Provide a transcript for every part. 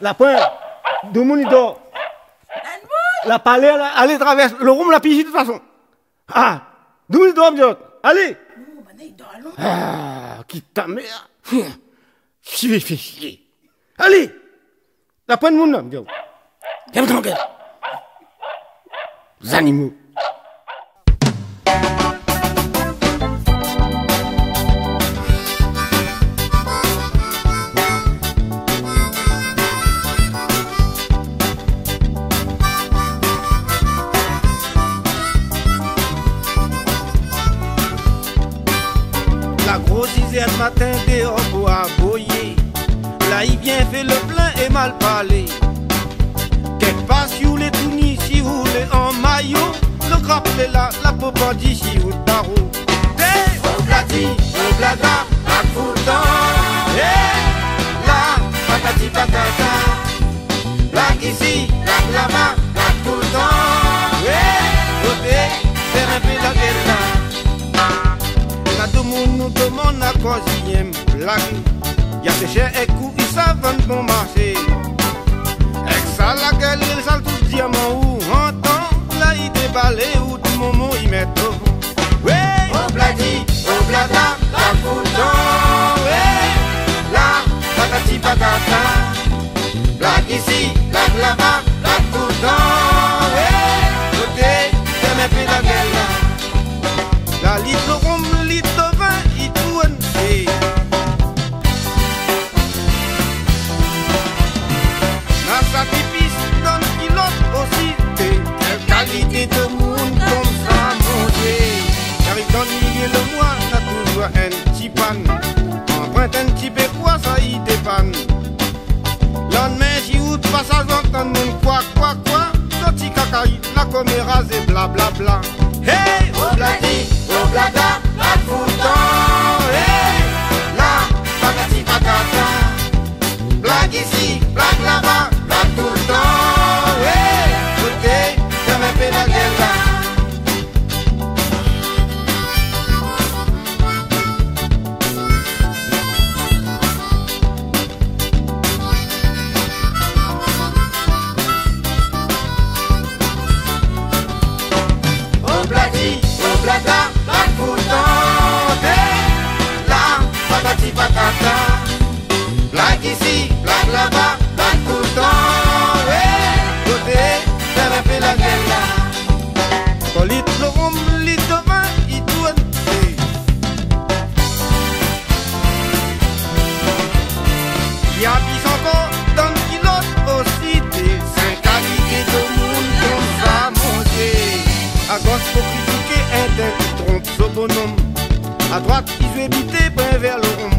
La pointe, deux moniteurs. La palais, allez traverse. Le room la pige de toute façon. Ah, deux moniteurs, allez. Ah, quitte ta mère. Je vais faire chier. Allez. La pointe mon nom, Dieu. Viens tranquille. Les animaux. La grosse 6h matin dehors pour aboyer. Là il vient fait le plein et mal parler. Quelque part sur les tounis si vous voulez en maillot. Le grappelé là, la popa dit si vous tarot. Hey, obladi, oblada, la foutan. Hey, là, patati patata. Blague ici, blague là-bas, la foutan. Hey, côté, c'est un peu la gueule là. Tout le monde nous demande à cause il aime blague. Y'a des chers et coups, ils savent bon marché. Avec ça, la gueule, ils savent tout diamant ou entend. Là, il déballe ou tout moment, il met au vent. Ouais, obladi, oblada, la fouton. Ouais, là, patati patata. Blague ici, blague là-bas, la fouton. Ouais, côté, c'est même plus la gueule là. La litre rhum, litre vin, il tourne. La sacrifice donne pilote aussi. Quelle qualité de monde comme ça, mon Dieu. Car il donne le mois, t'as toujours un petit pan. Emprunte un petit peu quoi, ça y dépanne. Lendemain, si vous te passez à entendre quoi. Sorti cacaï, la coméra, et blablabla. Hey, obladi, oblada, la fouton. Hey, là, patati patata. Blague ici, blague là-bas, blague tout le temps. Hey, côté, jamais fait la gueule là. Obladi, oblada, la fouton. Hey, là, patati patata. Blague ici, blague là-bas, blague tout le temps. Hey, côté, ça m'a fait la gueule là. Quand litre le rhum, litre vin, il tourne. Hey. Il y a bis encore dans le pilote aussi. C'est une qualité de monde comme ça, mon Dieu. À gauche, faut critiquer un tel, trompe ce bonhomme. À droite, il veut éviter, ben vers le rhum.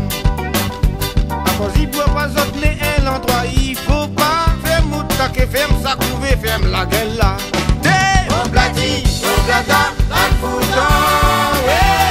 À cause, il peut pas soutenir un endroit, il faut pas faire moutaque, ferme sa couvée, ferme la gueule là. Hey, obladi, oblada, la fouton, ouais.